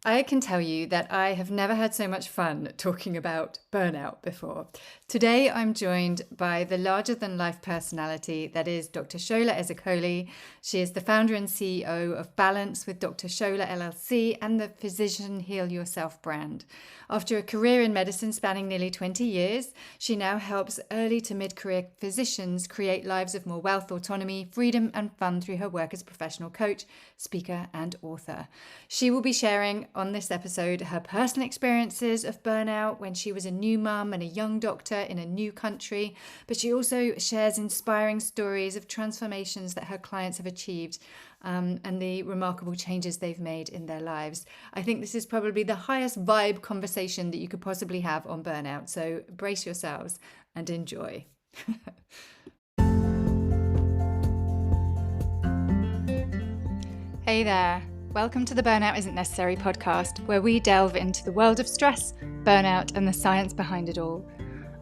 I can tell you that I have never had so much fun talking about burnout before. Today, I'm joined by the larger-than-life personality that is Dr. Shola Ezeokoli. She is the founder and CEO of Balance with Dr. Shola LLC and the Physician Heal Yourself brand. After a career in medicine spanning nearly 20 years, she now helps early to mid-career physicians create lives of more wealth, autonomy, freedom, and fun through her work as a professional coach, speaker, and author. She will be sharing on this episode her personal experiences of burnout when she was a new mum and a young doctor in a new country, but she also shares inspiring stories of transformations that her clients have achieved and the remarkable changes they've made in their lives. I think this is probably the highest vibe conversation that you could possibly have on burnout, so brace yourselves and enjoy. Hey there. Welcome to the Burnout Isn't Necessary podcast, where we delve into the world of stress, burnout, and the science behind it all.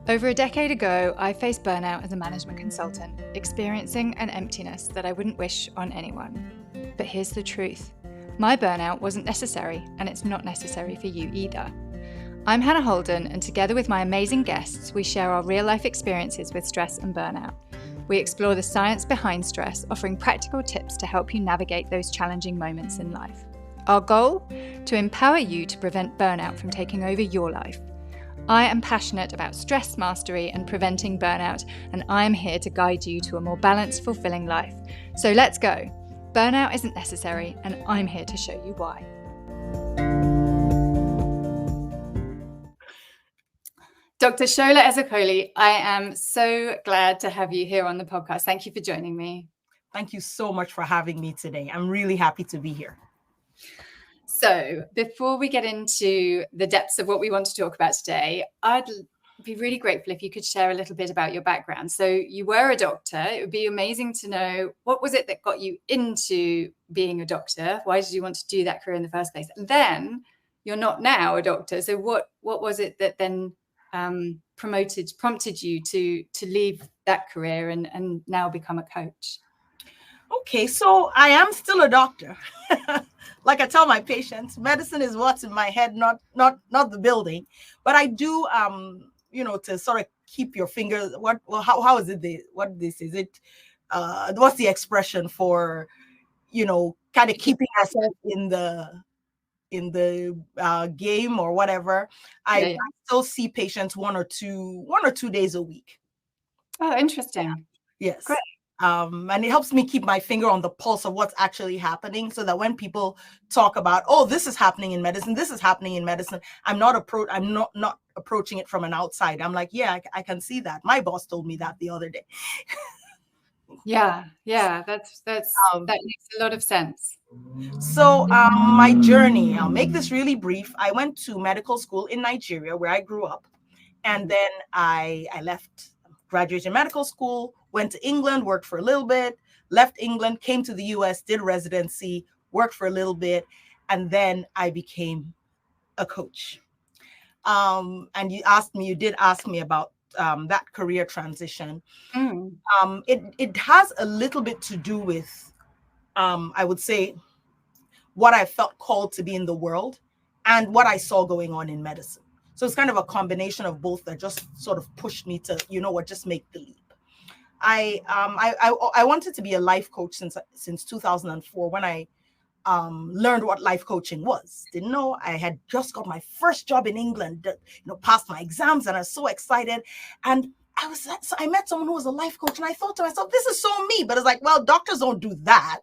Over a decade ago, I faced burnout as a management consultant, experiencing an emptiness that I wouldn't wish on anyone. But here's the truth. My burnout wasn't necessary, and it's not necessary for you either. I'm Hannah Holden, and together with my amazing guests, we share our real-life experiences with stress and burnout. We explore the science behind stress, offering practical tips to help you navigate those challenging moments in life. Our goal? To empower you to prevent burnout from taking over your life. I am passionate about stress mastery and preventing burnout, and I am here to guide you to a more balanced, fulfilling life. So let's go. Burnout isn't necessary, and I'm here to show you why. Dr. Shola Ezeokoli, I am so glad to have you here on the podcast. Thank you for joining me. Thank you so much for having me today. I'm really happy to be here. So before we get into the depths of what we want to talk about today, I'd be really grateful if you could share a little bit about your background. So you were a doctor. It would be amazing to know, what was it that got you into being a doctor? Why did you want to do that career in the first place? And then you're not now a doctor. So what was it that then prompted you to leave that career and now become a coach? Okay, so I am still a doctor. Like I tell my patients, medicine is what's in my head, not the building. But I do, to sort of keep your fingers. How is it? What this is it? What's the expression for, kind of keeping ourselves in the game or whatever. I still see patients one or two days a week. Oh, interesting. Yes. Great. And it helps me keep my finger on the pulse of what's actually happening, so that when people talk about, oh, this is happening in medicine, I'm not approaching it from an outside. I'm like, yeah, I can see that. My boss told me that the other day. Yeah, that makes a lot of sense. So my journey, I'll make this really brief. I went to medical school in Nigeria, where I grew up, and then I left, graduated medical school, went to England, worked for a little bit, left England, came to the US, did residency, worked for a little bit, and then I became a coach. And you did ask me about that career transition. It has a little bit to do with, I would say, what I felt called to be in the world and what I saw going on in medicine. So it's kind of a combination of both that just sort of pushed me to, just make the leap. I wanted to be a life coach since 2004, when I learned what life coaching was. Didn't know. I had just got my first job in England, passed my exams, and I was so excited. And I met someone who was a life coach, and I thought to myself, this is so me. But it's like, well, doctors don't do that.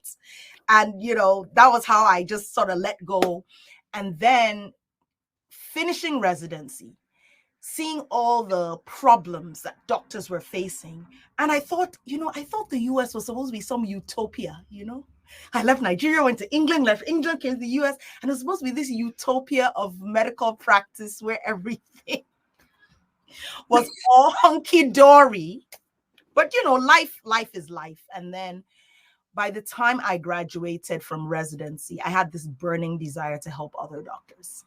And, that was how I just sort of let go. And then finishing residency, seeing all the problems that doctors were facing. And I thought the US was supposed to be some utopia, I left Nigeria, went to England, came to the US, and it was supposed to be this utopia of medical practice where everything was all hunky-dory. But, life is life. And then by the time I graduated from residency, I had this burning desire to help other doctors.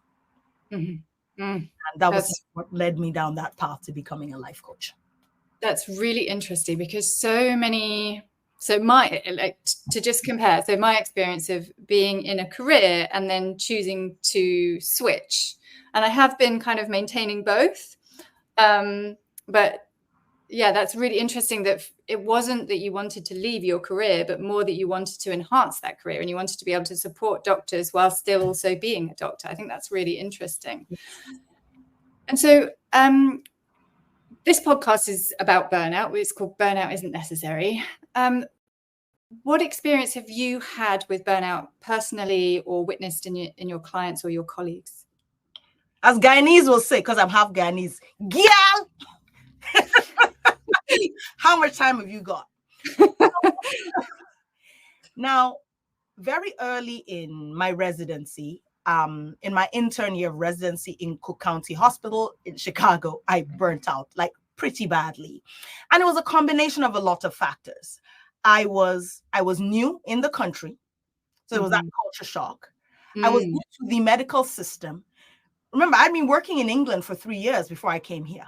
Mm-hmm. And that was what led me down that path to becoming a life coach. That's really interesting, because so many So to just compare, so my experience of being in a career and then choosing to switch, and I have been kind of maintaining both. But yeah, that's really interesting that it wasn't that you wanted to leave your career, but more that you wanted to enhance that career and you wanted to be able to support doctors while still also being a doctor. I think that's really interesting. And so this podcast is about burnout. It's called Burnout Isn't Necessary. What experience have you had with burnout personally or witnessed in your clients or your colleagues? As Guyanese will say, because I'm half Guyanese, girl, how much time have you got? Now, very early in my residency, in my intern year of residency in Cook County Hospital in Chicago, I burnt out like pretty badly. And it was a combination of a lot of factors. I was new in the country, so it was that culture shock. I was new to the medical system. Remember, I'd been working in England for 3 years before I came here.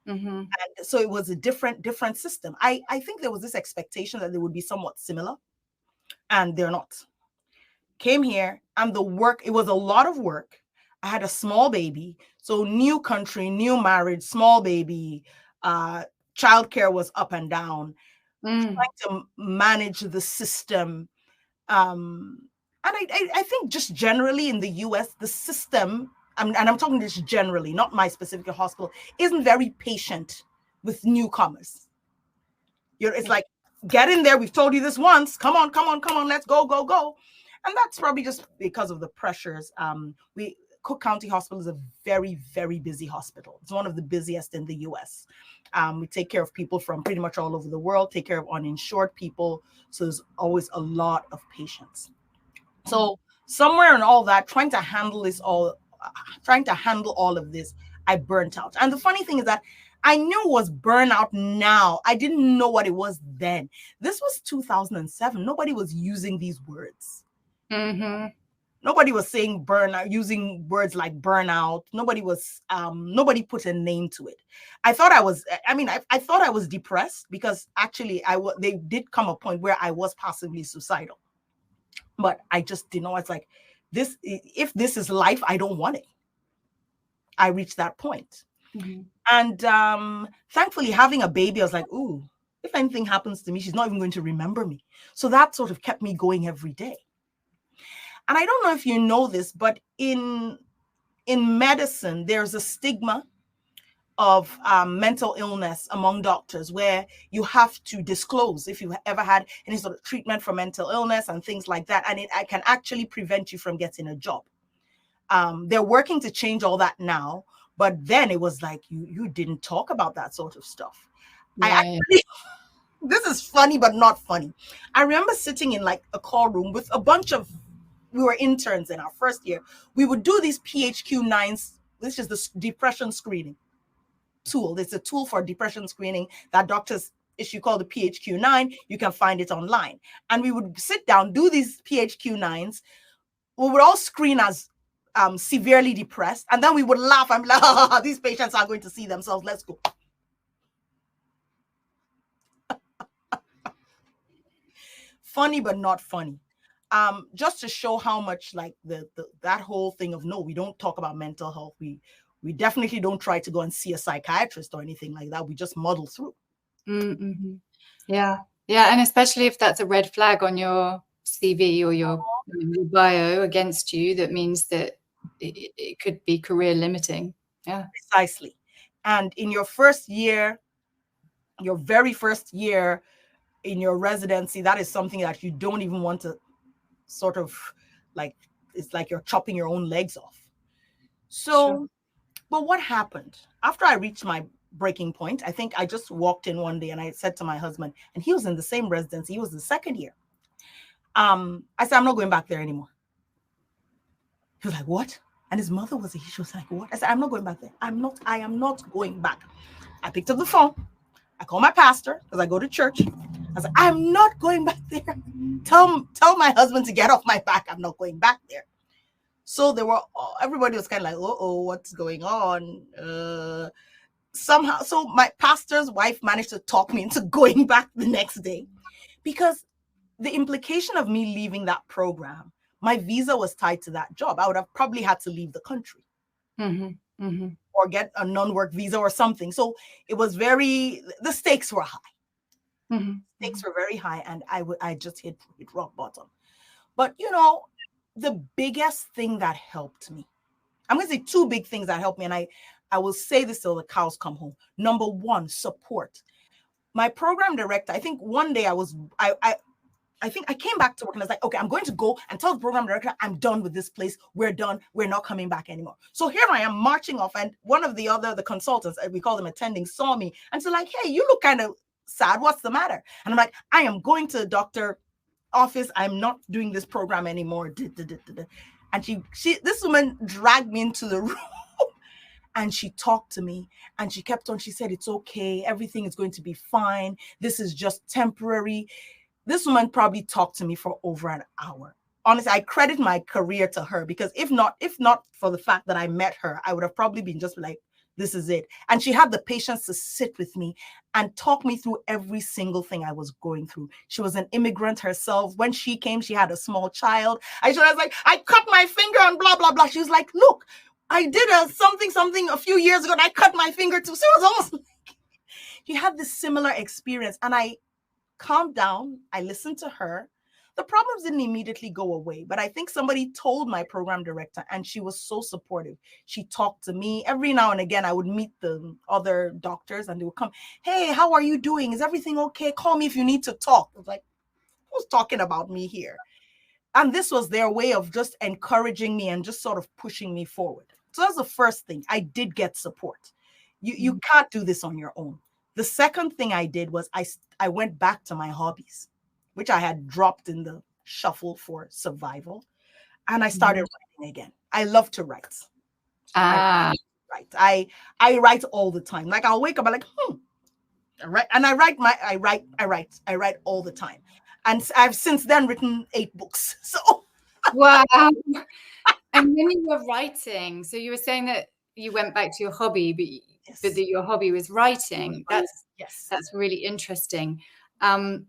And so it was a different system. I think there was this expectation that they would be somewhat similar, and they're not. Came here, and the work, it was a lot of work. I had a small baby, so new country, new marriage, small baby, childcare was up and down, trying to manage the system. And I think just generally in the US, the system, and I'm talking this generally, not my specific hospital, isn't very patient with newcomers. It's like, get in there. We've told you this once. Come on. Let's go. And that's probably just because of the pressures. Cook County Hospital is a very, very busy hospital. It's one of the busiest in the US. We take care of people from pretty much all over the world, take care of uninsured people. So there's always a lot of patients. So somewhere in all that, trying to handle all of this, I burnt out. And the funny thing is that I knew it was burnout now. I didn't know what it was then. This was 2007. Nobody was using these words. Nobody was saying burnout, using words like burnout. Nobody put a name to it. I thought I thought I was depressed because actually they did come a point where I was possibly suicidal. But I just didn't know. It's like, if this is life, I don't want it. I reached that point. And thankfully, having a baby, I was like, ooh, if anything happens to me, she's not even going to remember me. So that sort of kept me going every day. And I don't know if you know this, but in medicine, there's a stigma of mental illness among doctors where you have to disclose if you've ever had any sort of treatment for mental illness and things like that. And it can actually prevent you from getting a job. They're working to change all that now. But then it was like, you didn't talk about that sort of stuff. Right. This is funny, but not funny. I remember sitting in like a call room with a bunch of, we were interns in our first year. We would do these PHQ-9s. This is the depression screening tool. It's a tool for depression screening that doctors issue called the PHQ-9. You can find it online. And we would sit down, do these PHQ-9s. We would all screen as severely depressed, and then we would laugh. I'm like, these patients are going to see themselves. Let's go. Funny, but not funny. Just to show how much like that whole thing of, no, we don't talk about mental health. We definitely don't try to go and see a psychiatrist or anything like that. We just muddle through. Yeah. And especially if that's a red flag on your CV or your bio against you, that means that it could be career limiting. Yeah, precisely. And in your first year, your very first year in your residency, that is something that you don't even want to sort of like, it's like you're chopping your own legs off. So, But what happened after I reached my breaking point? I think I just walked in one day and I said to my husband, and he was in the same residency, he was the second year. I said, I'm not going back there anymore. He was like, what? And his mother was here. She was like, what? I said, I'm not going back there. I am not going back. I picked up the phone. I called my pastor because I go to church. I said, I'm not going back there. Tell my husband to get off my back. I'm not going back there. So everybody was kind of like, what's going on? Somehow, so my pastor's wife managed to talk me into going back the next day. because the implication of me leaving that program, my visa was tied to that job. I would have probably had to leave the country or get a non-work visa or something. So it was the stakes were high. Stakes were very high, and I just hit rock bottom. But, the biggest thing that helped me, I'm going to say two big things that helped me, and I will say this till the cows come home. Number one, support. My program director, I think one day I think I came back to work and I was like, okay, I'm going to go and tell the program director, I'm done with this place. We're done. We're not coming back anymore. So here I am marching off, and one of the consultants, we call them attending, saw me and said like, hey, you look kind of sad. What's the matter? And I'm like, I am going to the doctor office. I'm not doing this program anymore. And this woman dragged me into the room and she talked to me and she kept on. She said, it's okay. Everything is going to be fine. This is just temporary. This woman probably talked to me for over an hour. Honestly, I credit my career to her, because if not for the fact that I met her, I would have probably been just like, this is it. And she had the patience to sit with me and talk me through every single thing I was going through. She was an immigrant herself. When she came, she had a small child. I was like, I cut my finger and blah, blah, blah. She was like, look, I did something a few years ago and I cut my finger too. So it was almost like she had this similar experience, and I calmed down. I listened to her. The problems didn't immediately go away, but I think somebody told my program director, and she was so supportive. She talked to me. Every now and again, I would meet the other doctors and they would come, hey, how are you doing? Is everything okay? Call me if you need to talk. I was like, who's talking about me here? And this was their way of just encouraging me and just sort of pushing me forward. So that's the first thing. I did get support. You can't do this on your own. The second thing I did was I went back to my hobbies, which I had dropped in the shuffle for survival. And I started writing again. I love to write. I write all the time. Like I'll wake up, I'm like, I write, and I write all the time. And I've since then written 8 books. So wow. And when you were writing, so you were saying that you went back to your hobby, but that your hobby was writing. That's really interesting. And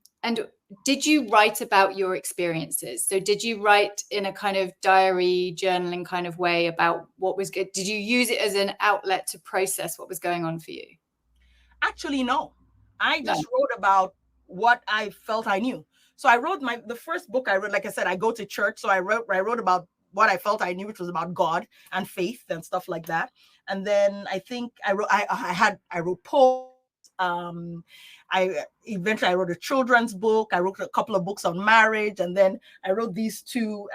did you write about your experiences? So did you write in a kind of diary journaling kind of way about what was good? Did you use it as an outlet to process what was going on for you? Actually, no. I just wrote about what I felt I knew. So I wrote the first book I wrote, like I said, I go to church. So I wrote about what I felt I knew, which was about God and faith and stuff like that. And then I think I wrote poems. Eventually I wrote a children's book. I wrote a couple of books on marriage, and then I wrote these 2.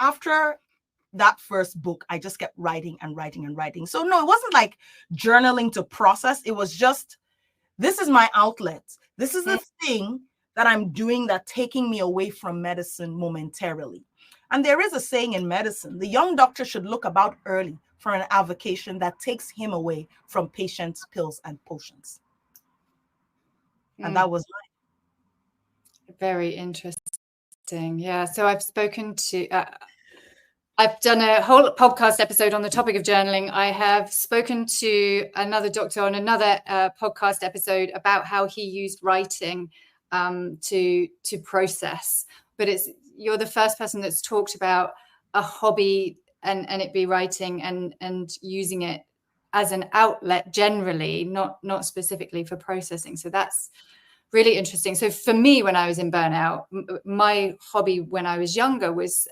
After that first book, I just kept writing and writing and writing. So no, it wasn't like journaling to process. It was just, this is my outlet. This is the thing that I'm doing that's taking me away from medicine momentarily. And there is a saying in medicine, the young doctor should look about early for an avocation that takes him away from patients, pills, and potions. And that was mine. Very interesting. Yeah. So I've spoken to, I've done a whole podcast episode on the topic of journaling. I have spoken to another doctor on another podcast episode about how he used writing to process. But you're the first person that's talked about a hobby and it be writing and using it as an outlet generally, not specifically for processing. So that's really interesting. So for me, when I was in burnout, my hobby when I was younger was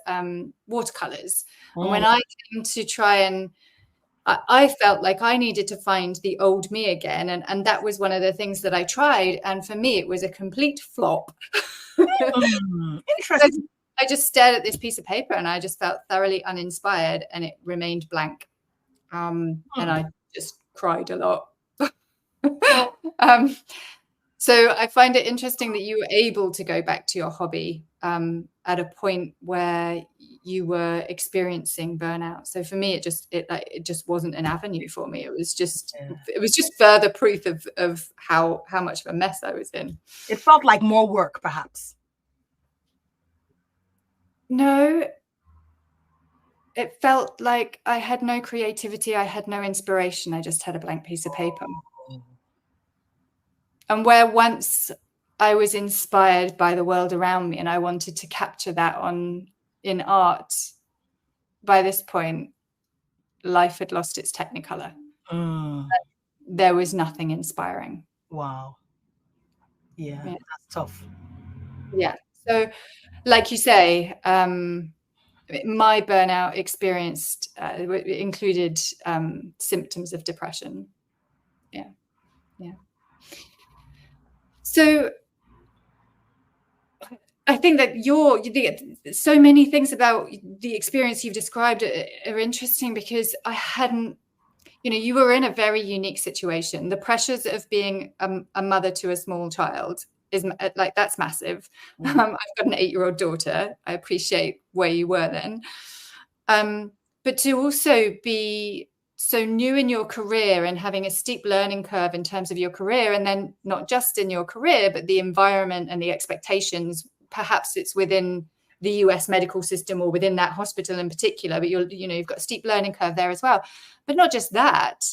watercolors. And when I came to try and I felt like I needed to find the old me again. And that was one of the things that I tried. And for me, it was a complete flop. Interesting. I just stared at this piece of paper and I just felt thoroughly uninspired, and it remained blank. And I just cried a lot. So I find it interesting that you were able to go back to your hobby at a point where you were experiencing burnout. So for me, it just wasn't an avenue for me. It was just further proof of how much of a mess I was in. It felt like more work, perhaps. No, it felt like I had no creativity. I had no inspiration. I just had a blank piece of paper. And where once I was inspired by the world around me and I wanted to capture that in art. By this point, life had lost its technicolor. There was nothing inspiring. Wow. Yeah, that's tough. Yeah. So, like you say, my burnout experience included symptoms of depression. Yeah. So I think that so many things about the experience you've described are interesting, because I hadn't, you were in a very unique situation. The pressures of being a mother to a small child is like, that's massive. I've got an 8-year-old daughter. I appreciate where you were then. But to also be so new in your career and having a steep learning curve in terms of your career, and then not just in your career, but the environment and the expectations, perhaps it's within the US medical system or within that hospital in particular, but you've got a steep learning curve there as well. But not just that,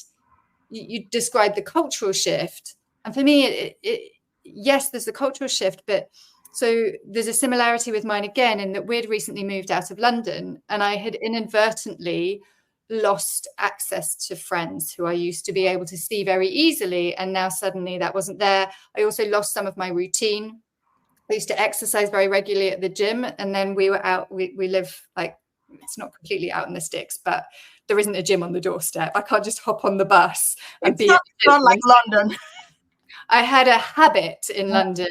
you described the cultural shift. And for me, yes, there's the cultural shift, but so there's a similarity with mine again, in that we'd recently moved out of London and I had inadvertently lost access to friends who I used to be able to see very easily. And now suddenly that wasn't there. I also lost some of my routine. I used to exercise very regularly at the gym, and then we were out, we live like, it's not completely out in the sticks, but there isn't a gym on the doorstep. I can't just hop on the bus and it's not like London. I had a habit in London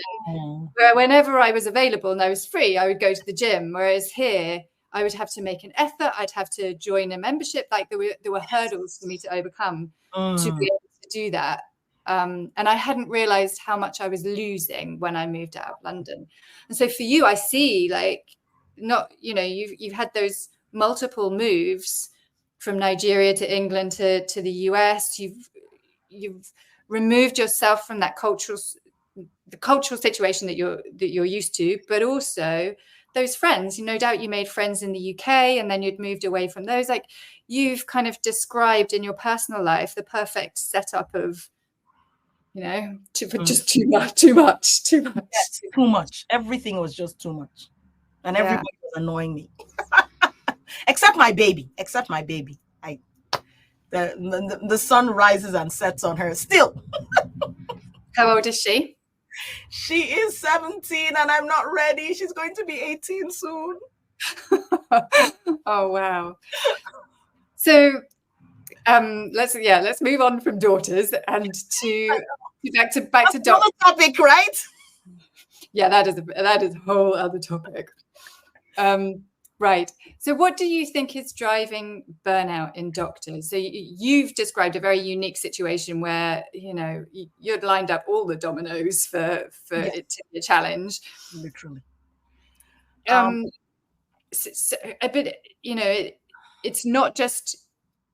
where whenever I was available and I was free, I would go to the gym. Whereas here, I would have to make an effort. I'd have to join a membership. Like there were hurdles for me to overcome to be able to do that. And I hadn't realized how much I was losing when I moved out of London. And so for you, I see, like, not, you've had those multiple moves from Nigeria to England to the US. You've removed yourself from that the cultural situation that you're used to, but also those friends. No doubt you made friends in the UK, and then you'd moved away from those. Like, you've kind of described in your personal life the perfect setup of, just too much. Yes, too much. Everything was just too much, and everybody was annoying me, except my baby. The sun rises and sets on her still. How old is she? She is 17 and I'm not ready. She's going to be 18 soon. Oh, wow. So let's move on from daughters and back to doctors. Another topic, right? Yeah, that is a whole other topic. Right. So what do you think is driving burnout in doctors? So you've described a very unique situation where, you'd lined up all the dominoes for it to be a challenge. Literally. But, it's not just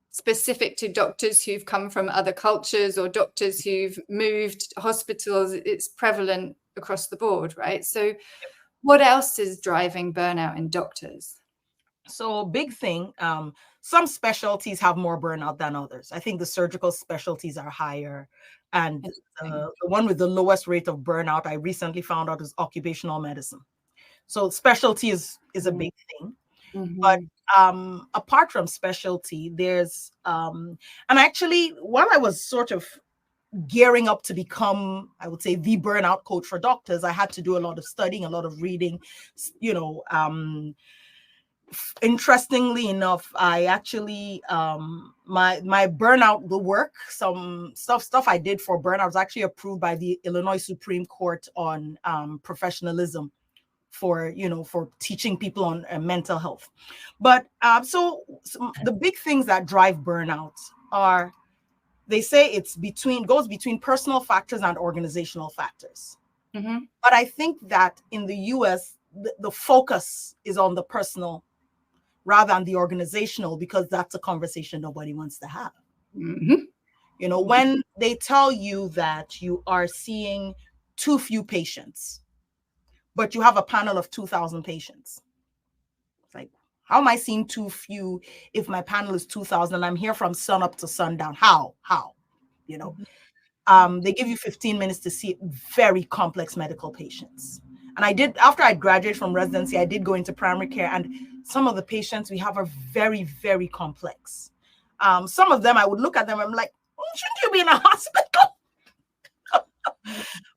specific to doctors who've come from other cultures or doctors who've moved hospitals. It's prevalent across the board, right? So what else is driving burnout in doctors? So big thing, some specialties have more burnout than others. I think the surgical specialties are higher. And the one with the lowest rate of burnout, I recently found out, is occupational medicine. So specialty is a big thing. Mm-hmm. But apart from specialty, there's, and actually, while I was sort of gearing up to become, I would say, the burnout coach for doctors, I had to do a lot of studying, a lot of reading. Interestingly enough, I actually my burnout, the work, some stuff I did for burnout was actually approved by the Illinois Supreme Court on professionalism for teaching people on mental health. But so the big things that drive burnout are, they say it's goes between personal factors and organizational factors. Mm-hmm. But I think that in the US, the focus is on the personal rather than the organizational, because that's a conversation nobody wants to have. Mm-hmm. When they tell you that you are seeing too few patients, but you have a panel of 2,000 patients. It's like, how am I seeing too few if my panel is 2,000 and I'm here from sun up to sundown? How? Mm-hmm. They give you 15 minutes to see very complex medical patients. And I did, after I graduated from residency, I did go into primary care, and some of the patients we have are very, very complex. Some of them, I would look at them, I'm like, shouldn't you be in a hospital?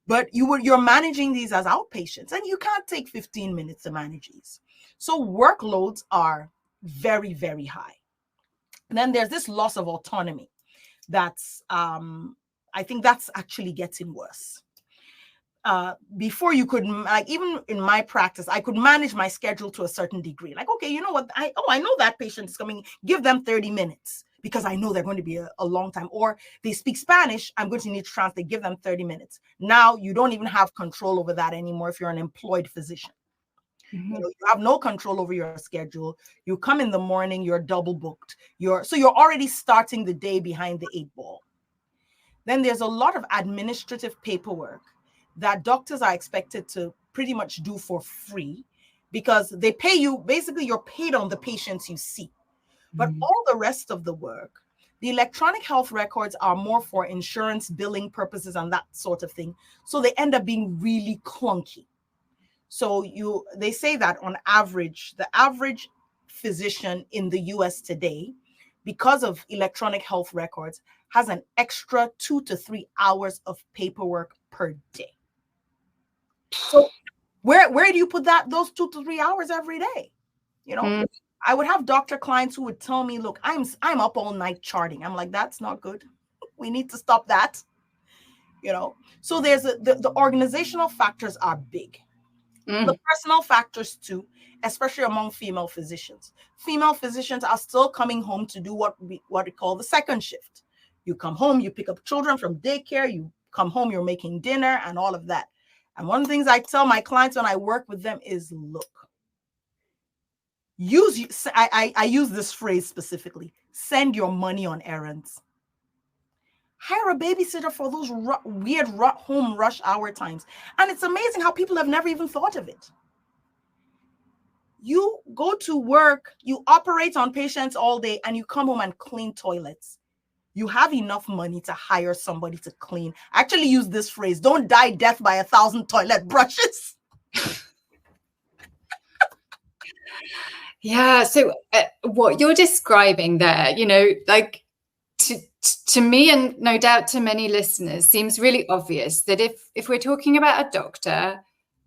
But you're managing these as outpatients, and you can't take 15 minutes to manage these. So workloads are very, very high. And then there's this loss of autonomy. That's, I think that's actually getting worse. Before you could, like, even in my practice, I could manage my schedule to a certain degree. Like, okay, you know what? I know that patient is coming. Give them 30 minutes because I know they're going to be a long time. Or they speak Spanish. I'm going to need to translate. Give them 30 minutes. Now you don't even have control over that anymore if you're an employed physician. Mm-hmm. You have no control over your schedule. You come in the morning, you're double booked. So you're already starting the day behind the 8 ball. Then there's a lot of administrative paperwork that doctors are expected to pretty much do for free because they pay you. Basically, you're paid on the patients you see. But all the rest of the work, the electronic health records are more for insurance billing purposes and that sort of thing. So they end up being really clunky. So they say that on average, the average physician in the US today, because of electronic health records, has an extra 2 to 3 hours of paperwork per day. So where do you put those 2 to 3 hours every day? I would have doctor clients who would tell me, look, I'm up all night charting. I'm like, that's not good. We need to stop that. So there's the organizational factors are big. The personal factors too, especially among female physicians. Female physicians are still coming home to do what we call the second shift. You come home, you pick up children from daycare, you come home, you're making dinner and all of that. And one of the things I tell my clients when I work with them is, look, I use this phrase specifically, send your money on errands. Hire a babysitter for those weird home rush hour times. And it's amazing how people have never even thought of it. You go to work, you operate on patients all day, and you come home and clean toilets. You have enough money to hire somebody to clean. I actually use this phrase, don't die death by 1,000 toilet brushes. Yeah. So what you're describing there, like to me, and no doubt to many listeners, seems really obvious that if we're talking about a doctor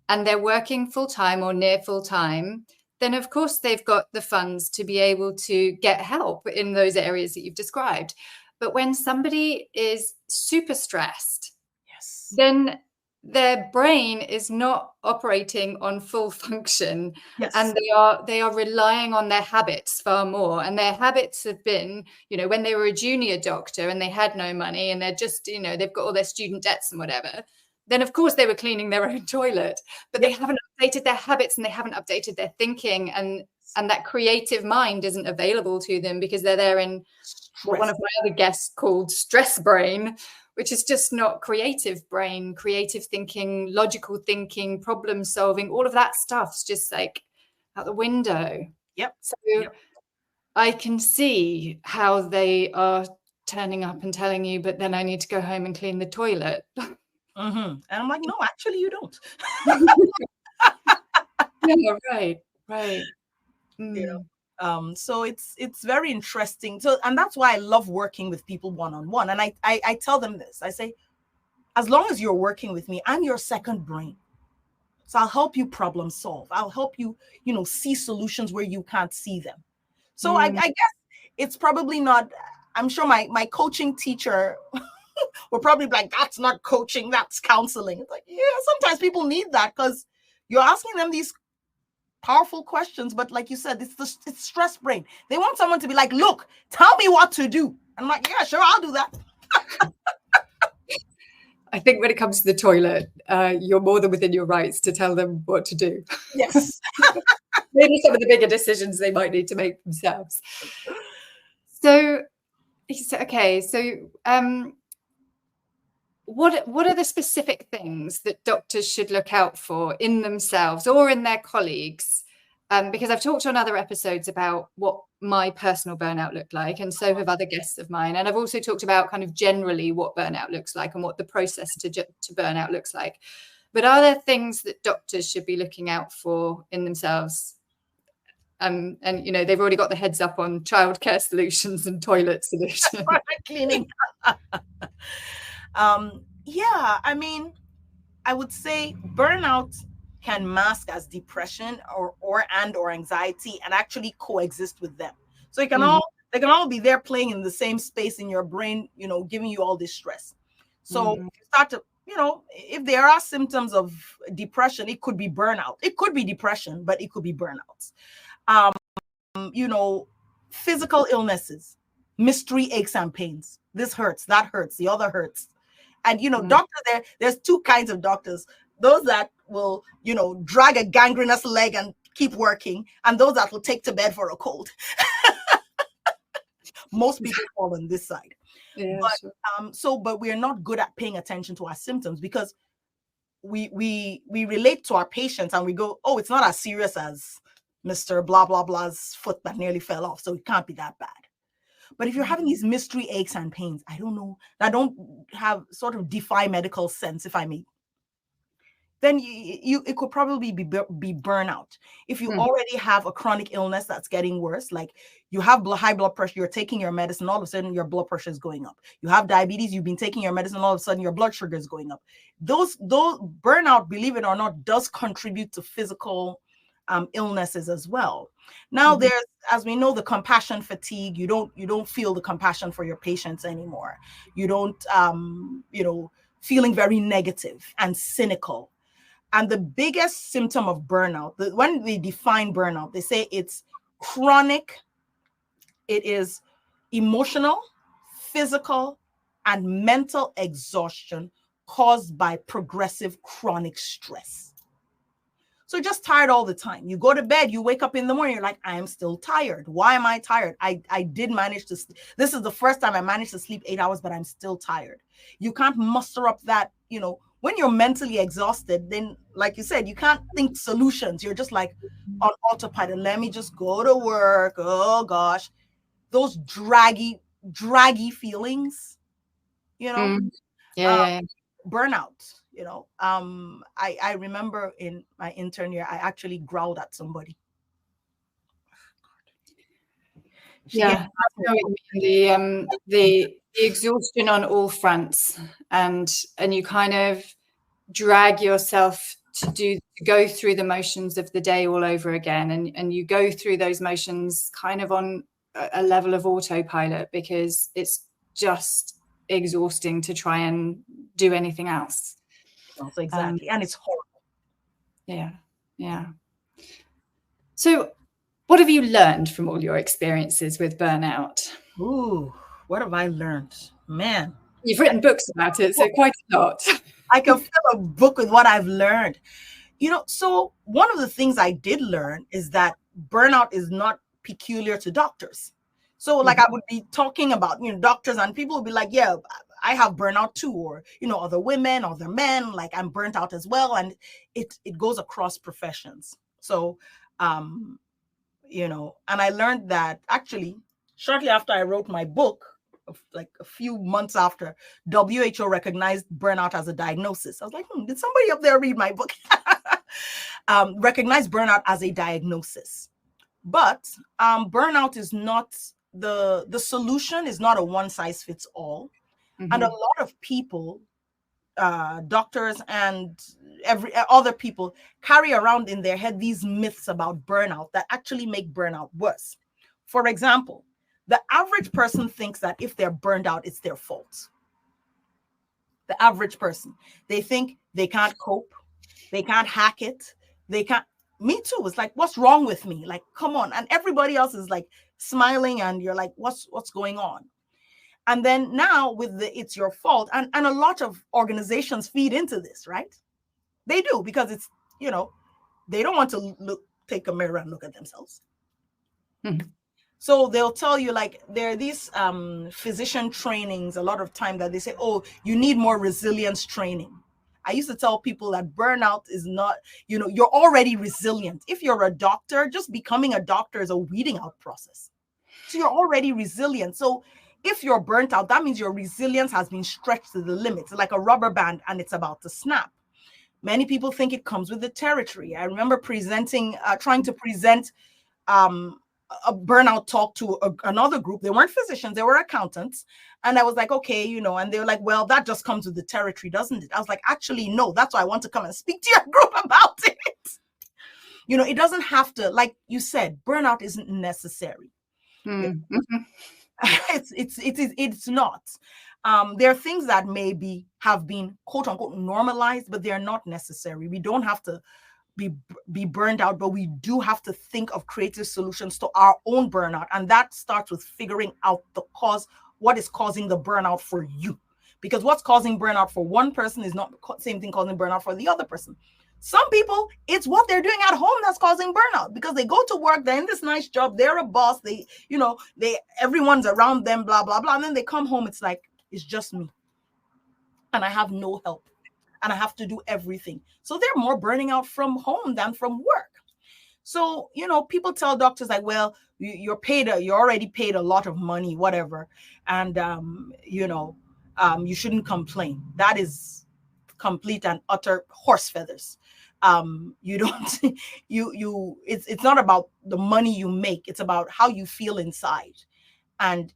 and they're working full time or near full time, then of course they've got the funds to be able to get help in those areas that you've described. But when somebody is super stressed, yes, then their brain is not operating on full function. Yes. And they are relying on their habits far more. And their habits have been, when they were a junior doctor and they had no money and they're just, they've got all their student debts and whatever, then of course they were cleaning their own toilet, but they haven't updated their habits and they haven't updated their thinking, and that creative mind isn't available to them because they're there in what one of my other guests called stress brain, which is just not creative brain, creative thinking, logical thinking, problem solving, all of that stuff's just like out the window. Yep. So I can see how they are turning up and telling you, but then I need to go home and clean the toilet. And I'm like, no, actually you don't. Yeah, right. So it's very interesting. So, and that's why I love working with people one-on-one. And I tell them this. I say, as long as you're working with me, I'm your second brain. So I'll help you problem solve. I'll help you, see solutions where you can't see them. So I guess it's probably not, I'm sure my coaching teacher will probably be like, that's not coaching, that's counseling. It's like, yeah, sometimes people need that because you're asking them these powerful questions, but like you said, it's stress brain. They want someone to be like, look, tell me what to do. I'm like, yeah, sure, I'll do that. I think when it comes to the toilet, you're more than within your rights to tell them what to do. Yes. Maybe some of the bigger decisions they might need to make themselves. So what are the specific things that doctors should look out for in themselves or in their colleagues because I've talked on other episodes about what my personal burnout looked like, and so have other guests of mine. And I've also talked about kind of generally what burnout looks like and what the process to burnout looks like. But are there things that doctors should be looking out for in themselves? And they've already got the heads up on childcare solutions and toilet solutions. Cleaning. Yeah, I mean, I would say burnout can mask as depression or anxiety and actually coexist with them. So they can all be there playing in the same space in your brain, giving you all this stress. So you start to, if there are symptoms of depression, it could be burnout. It could be depression, but it could be burnouts. Physical illnesses, mystery aches and pains. This hurts, that hurts, the other hurts. And, doctors, there's two kinds of doctors. Those that will, drag a gangrenous leg and keep working, and those that will take to bed for a cold. Most people fall on this side. Yeah, but sure. But we're not good at paying attention to our symptoms because we relate to our patients and we go, oh, it's not as serious as Mr. Blah, blah, blah's foot that nearly fell off, so it can't be that bad. But if you're having these mystery aches and pains, I don't know, that don't have sort of defy medical sense, if I may, then it could probably be burnout. If you already have a chronic illness that's getting worse, like you have high blood pressure, you're taking your medicine, all of a sudden your blood pressure is going up. You have diabetes, you've been taking your medicine, all of a sudden your blood sugar is going up. Those burnout, believe it or not, does contribute to physical illnesses as well. Now there's, as we know, the compassion fatigue. You don't feel the compassion for your patients anymore. You don't, feeling very negative and cynical. And the biggest symptom of burnout, when they define burnout, they say it's chronic, it is emotional, physical, and mental exhaustion caused by progressive chronic stress. So just tired all the time. You go to bed, you wake up in the morning, you're like, I am still tired. Why am I tired? I did manage to, this is the first time I managed to sleep 8 hours, but I'm still tired. You can't muster up that, when you're mentally exhausted, then like you said, you can't think solutions. You're just like on autopilot. Let me just go to work. Oh gosh. Those draggy feelings, burnout. I remember in my intern year, I actually growled at somebody. The exhaustion on all fronts, and you kind of drag yourself to go through the motions of the day all over again, and you go through those motions kind of on a level of autopilot because it's just exhausting to try and do anything else. Exactly. And it's horrible. Yeah. So what have you learned from all your experiences with burnout? Ooh, what have I learned? Man. You've written books about it, so quite a lot. I can fill a book with what I've learned. So one of the things I did learn is that burnout is not peculiar to doctors. So like I would be talking about, doctors, and people would be like, yeah, I have burnout too, or, other women, other men, like I'm burnt out as well. And it goes across professions. So, and I learned that actually shortly after I wrote my book, like a few months after, WHO recognized burnout as a diagnosis. I was like, did somebody up there read my book? Recognize burnout as a diagnosis. But burnout is not, the solution is not a one size fits all. And a lot of people, doctors and other people, carry around in their head these myths about burnout that actually make burnout worse. For example, the average person thinks that if they're burned out, it's their fault. The average person, they think they can't cope, they can't hack it, they can't. Me too. It's like, what's wrong with me? Like, come on. And everybody else is like smiling, and you're like, what's going on? And then now with the it's your fault, and a lot of organizations feed into this, right? They do, because it's, they don't want to take a mirror and look at themselves. So they'll tell you, like, there are these physician trainings a lot of time that they say, oh, you need more resilience training. I used to tell people that burnout is not, you're already resilient. If you're a doctor, just becoming a doctor is a weeding out process. So you're already resilient. So if you're burnt out, that means your resilience has been stretched to the limit. It's like a rubber band and it's about to snap. Many people think it comes with the territory. I remember trying to present a burnout talk to another group. They weren't physicians, they were accountants. And I was like, okay, and they were like, well, that just comes with the territory, doesn't it? I was like, actually, no, that's why I want to come and speak to your group about it. It doesn't have to, like you said, burnout isn't necessary. Mm-hmm. It's not. There are things that maybe have been quote unquote normalized, but they're not necessary. We don't have to be burned out, but we do have to think of creative solutions to our own burnout. And that starts with figuring out what is causing the burnout for you. Because what's causing burnout for one person is not the same thing causing burnout for the other person. Some people, it's what they're doing at home that's causing burnout, because they go to work, they're in this nice job, they're a boss, everyone's around them, blah, blah, blah. And then they come home, it's like, it's just me. And I have no help. And I have to do everything. So they're more burning out from home than from work. So, people tell doctors like, well, you're already paid a lot of money, whatever. And, you shouldn't complain. That is complete and utter horse feathers. It's not about the money you make. It's about how you feel inside. And,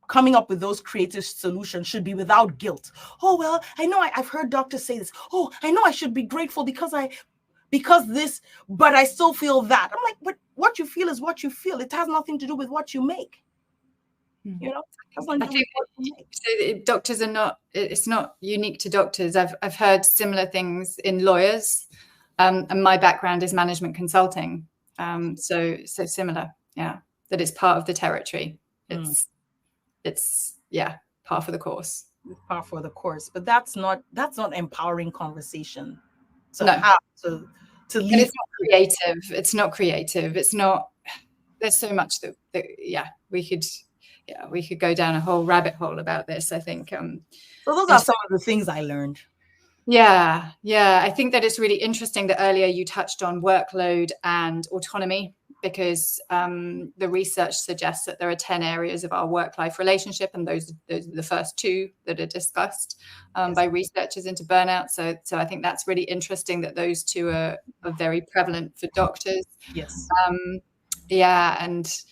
coming up with those creative solutions should be without guilt. Oh, well, I know I've heard doctors say this. Oh, I know I should be grateful because this, but I still feel that. I'm like, but what you feel is what you feel. It has nothing to do with what you make. I think so doctors are not, it's not unique to doctors. I've heard similar things in lawyers, and my background is management consulting. So similar, yeah, that it's part of the territory. It's par for the course. Par for the course, but that's not empowering conversation. So no. How to leave. And it's not creative. It's not creative. It's not. There's so much that we could go down a whole rabbit hole about this. I think. So those are some of the things I learned. Yeah. I think that it's really interesting that earlier you touched on workload and autonomy, because the research suggests that there are 10 areas of our work-life relationship, and those are the first two that are discussed by researchers into burnout. So I think that's really interesting that those two are very prevalent for doctors. Yes. And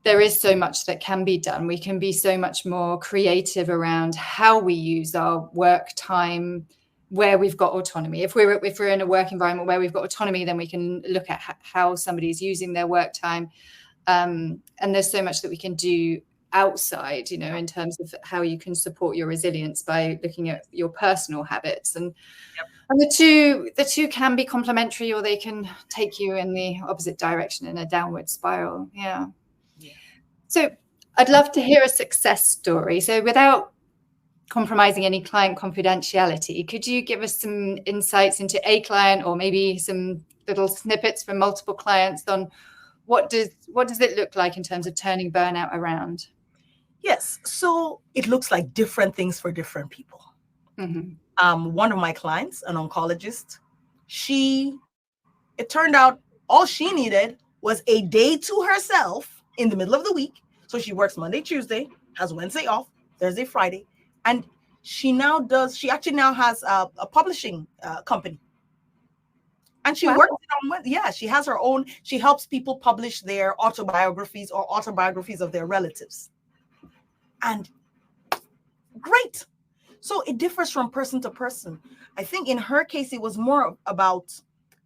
there is so much that can be done. We can be so much more creative around how we use our work time, where we've got autonomy. If we're in a work environment where we've got autonomy, then we can look at how somebody's using their work time. And there's so much that we can do outside, in terms of how you can support your resilience by looking at your personal habits. And the two can be complementary, or they can take you in the opposite direction in a downward spiral. Yeah. So I'd love to hear a success story. So without compromising any client confidentiality, could you give us some insights into a client, or maybe some little snippets from multiple clients on what does it look like in terms of turning burnout around? Yes. So it looks like different things for different people. Mm-hmm. One of my clients, an oncologist, it turned out all she needed was a day to herself in the middle of the week. So she works Monday, Tuesday, has Wednesday off, Thursday, Friday. And she actually now has a publishing company. And she works on, she has her own, she helps people publish their autobiographies or autobiographies of their relatives. And great. So it differs from person to person. I think in her case, it was more about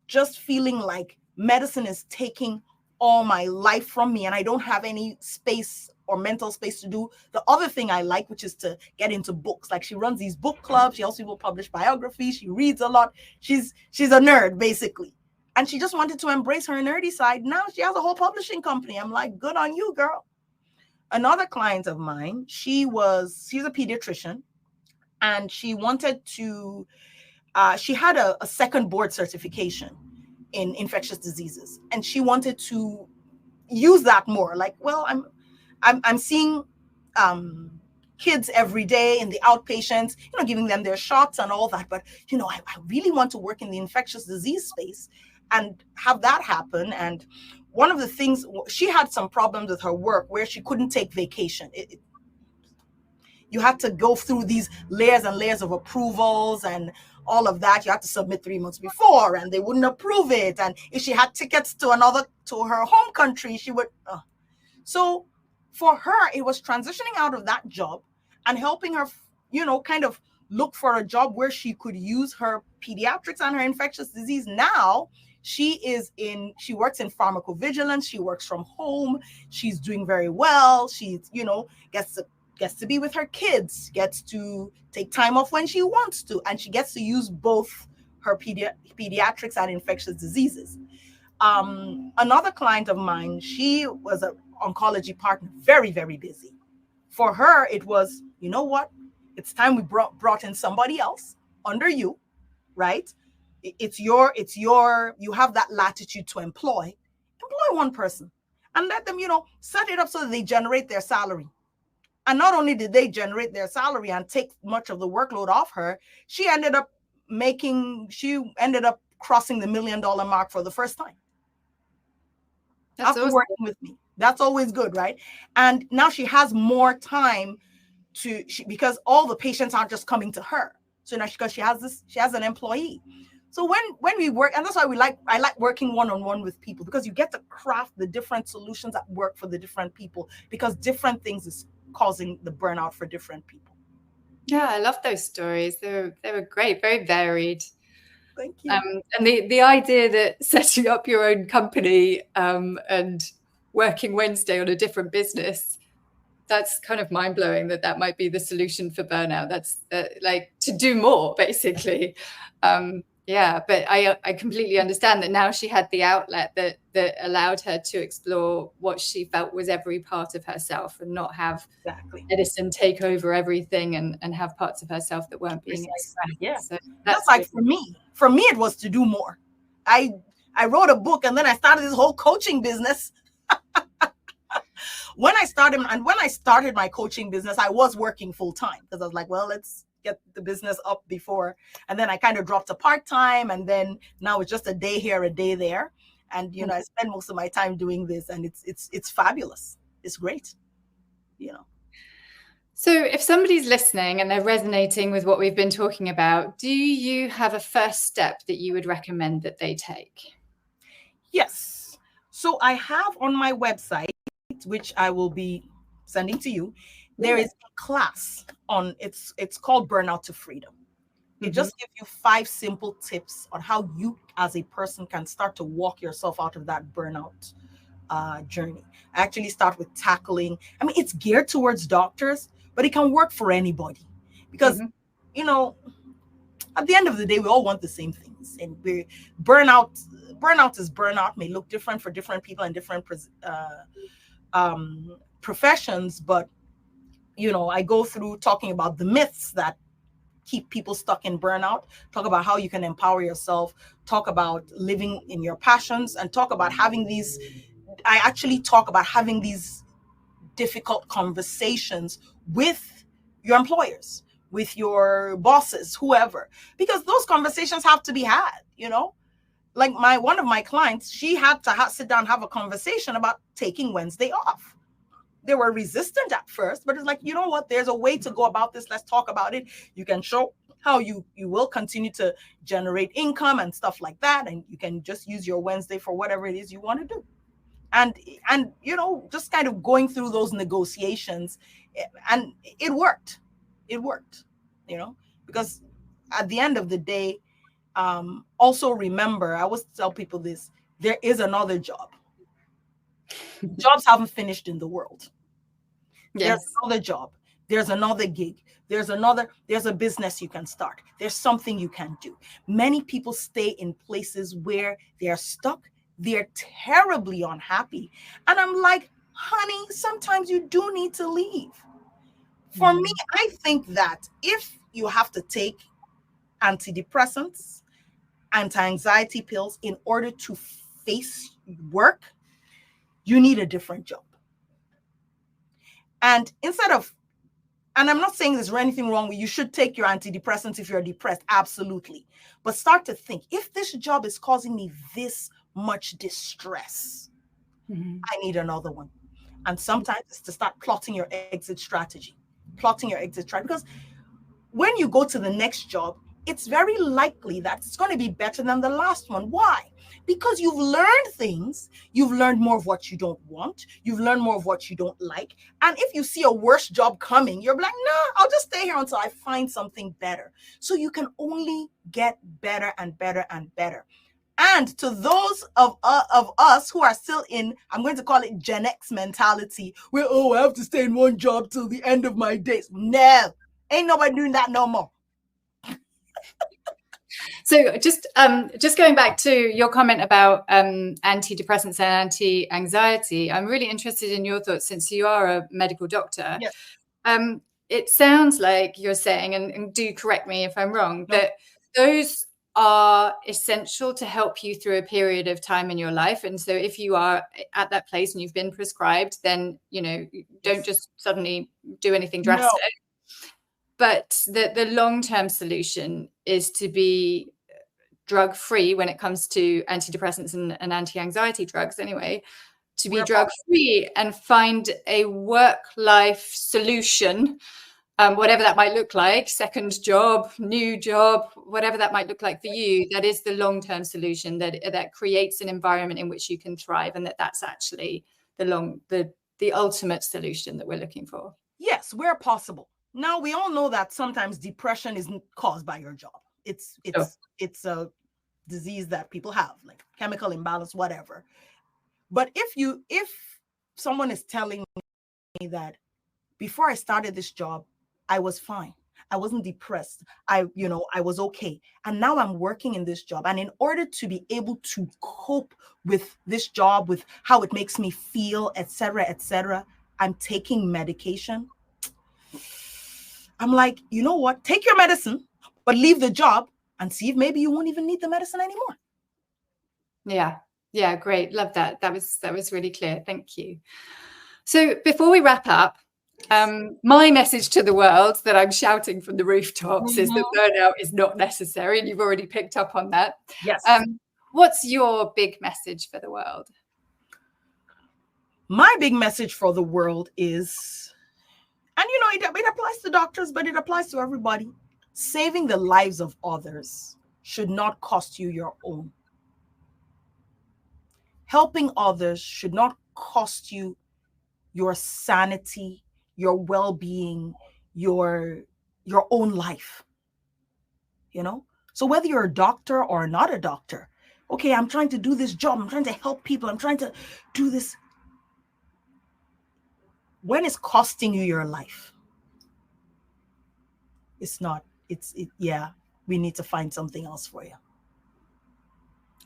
just feeling like medicine is taking all my life from me and I don't have any space or mental space to do the other thing I like, which is to get into books. Like, she runs these book clubs. She helps people publish biographies. She reads a lot. She's a nerd, basically. And she just wanted to embrace her nerdy side. Now she has a whole publishing company. I'm like, good on you, girl. Another client of mine, she's a pediatrician, and she wanted to, she had a second board certification in infectious diseases. And she wanted to use that more. Like, well, I'm seeing kids every day in the outpatients, giving them their shots and all that. But, I really want to work in the infectious disease space and have that happen. And one of the things, she had some problems with her work where she couldn't take vacation. You had to go through these layers and layers of approvals and all of that. You had to submit 3 months before and they wouldn't approve it. And if she had tickets to her home country, she would. So for her, it was transitioning out of that job and helping her, kind of look for a job where she could use her pediatrics and her infectious disease. Now she works in pharmacovigilance. She works from home. She's doing very well. She's, gets to be with her kids, gets to take time off when she wants to, and she gets to use both her pediatrics and infectious diseases. Another client of mine, she was an oncology partner, very, very busy. For her, it was, you know what? It's time we brought in somebody else under you, right? You have that latitude to employ one person and let them, set it up so that they generate their salary. And not only did they generate their salary and take much of the workload off her, she ended up crossing the $1 million mark for the first time. That's after awesome. Working with me. That's always good, right? And now she has more time because all the patients aren't just coming to her. So now because she has an employee. So when we work, and that's why I like working one-on-one with people, because you get to craft the different solutions that work for the different people, because different things is causing the burnout for different people. Yeah, I love those stories. They were great, very varied. Thank you. And the idea that setting up your own company and working Wednesday on a different business, that's kind of mind-blowing that might be the solution for burnout. That's like to do more, basically. Yeah, but I completely understand that now she had the outlet that allowed her to explore what she felt was every part of herself and not have medicine take over everything and have parts of herself that weren't being expressed. Yeah, so that's like for me. For me, it was to do more. I wrote a book and then I started this whole coaching business. When I started my coaching business, I was working full time because I was like, well, let's get the business up before. And then I kind of dropped to part-time, and then now it's just a day here, a day there. And I spend most of my time doing this, and it's fabulous. It's great. So if somebody's listening and they're resonating with what we've been talking about, do you have a first step that you would recommend that they take? Yes. So I have on my website, which I will be sending to you, there is a class on it's called Burnout to Freedom. It just gives you 5 simple tips on how you as a person can start to walk yourself out of that burnout journey. I actually start with tackling, it's geared towards doctors, but it can work for anybody because, at the end of the day, we all want the same things. And burnout is burnout, may look different for different people and different professions, but I go through talking about the myths that keep people stuck in burnout, talk about how you can empower yourself, talk about living in your passions, and talk about having these difficult conversations with your employers, with your bosses, whoever, because those conversations have to be had, Like one of my clients, she had to sit down and have a conversation about taking Wednesday off. They were resistant at first, but it's like, you know what? There's a way to go about this. Let's talk about it. You can show how you will continue to generate income and stuff like that. And you can just use your Wednesday for whatever it is you want to do. And just kind of going through those negotiations, and it worked. It worked, because at the end of the day, also remember, I always tell people this, there is another job. Jobs haven't finished in the world. Yes. There's another job. There's another gig. There's a business you can start. There's something you can do. Many people stay in places where they're stuck. They're terribly unhappy. And I'm like, honey, sometimes you do need to leave. For me, I think that if you have to take antidepressants, anti-anxiety pills in order to face work, you need a different job. And instead of And I'm not saying there's anything wrong with you should take your antidepressants if you're depressed. Absolutely. But start to think, if this job is causing me this much distress, I need another one. And sometimes it's to start plotting your exit strategy. Because when you go to the next job, it's very likely that it's going to be better than the last one. Why? Because you've learned things. You've learned more of what you don't want. You've learned more of what you don't like. And if you see a worse job coming, you're like, no, I'll just stay here until I find something better. So you can only get better and better and better. And to those of us who are still in, I'm going to call it Gen X mentality, where, I have to stay in one job till the end of my days. No, ain't nobody doing that no more. So just going back to your comment about antidepressants and anti-anxiety, I'm really interested in your thoughts since you are a medical doctor. Yes. It sounds like you're saying, and do correct me if I'm wrong, that those are essential to help you through a period of time in your life. And so if you are at that place and you've been prescribed, then, don't just suddenly do anything drastic. No. But the long-term solution is to be drug-free when it comes to antidepressants and anti-anxiety drugs anyway, to be drug-free and find a work-life solution, whatever that might look like, second job, new job, whatever that might look like for you, that is the long-term solution that creates an environment in which you can thrive, and that's actually the ultimate solution that we're looking for. Yes, where possible. Now, we all know that sometimes depression isn't caused by your job. It's a disease that people have, like chemical imbalance, whatever. But if someone is telling me that before I started this job, I was fine, I wasn't depressed, I was okay, and now I'm working in this job, and in order to be able to cope with this job, with how it makes me feel, etc., I'm taking medication. I'm like, you know what? Take your medicine, but leave the job and see if maybe you won't even need the medicine anymore. Yeah, great. Love that. That was really clear. Thank you. So before we wrap up, my message to the world that I'm shouting from the rooftops is that burnout is not necessary, and you've already picked up on that. Yes. What's your big message for the world? My big message for the world is, and it applies to doctors, but it applies to everybody. Saving the lives of others should not cost you your own. Helping others should not cost you your sanity, your well-being, your own life. So whether you're a doctor or not a doctor, okay, I'm trying to do this job, I'm trying to help people, I'm trying to do this. When it's costing you your life, it's not. We need to find something else for you.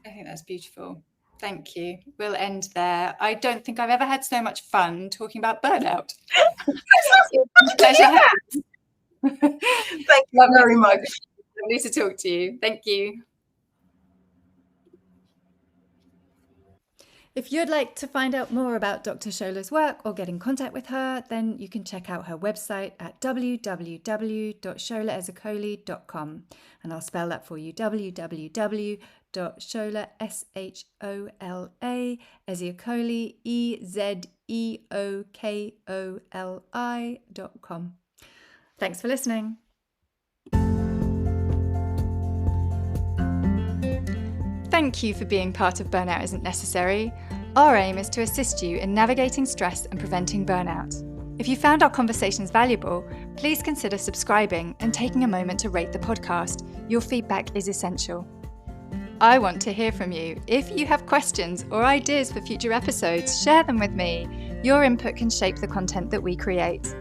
I think that's beautiful. Thank you. We'll end there. I don't think I've ever had so much fun talking about burnout. Pleasure. Thank you very much. Lovely to talk to you. Thank you. If you'd like to find out more about Dr. Shola's work or get in contact with her, then you can check out her website at www.sholaezeokoli.com. And I'll spell that for you, www.shola, Shola, Ezeokoli, EZEOKOLI.com. Thanks for listening. Thank you for being part of Burnout Isn't Necessary. Our aim is to assist you in navigating stress and preventing burnout. If you found our conversations valuable, please consider subscribing and taking a moment to rate the podcast. Your feedback is essential. I want to hear from you. If you have questions or ideas for future episodes, share them with me. Your input can shape the content that we create.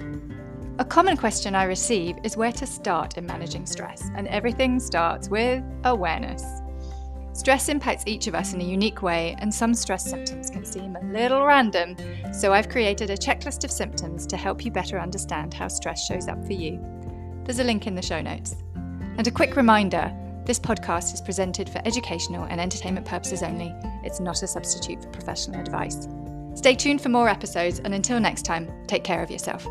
A common question I receive is where to start in managing stress, and everything starts with awareness. Stress impacts each of us in a unique way, and some stress symptoms can seem a little random, so I've created a checklist of symptoms to help you better understand how stress shows up for you. There's a link in the show notes. And a quick reminder, this podcast is presented for educational and entertainment purposes only. It's not a substitute for professional advice. Stay tuned for more episodes, and until next time, take care of yourself.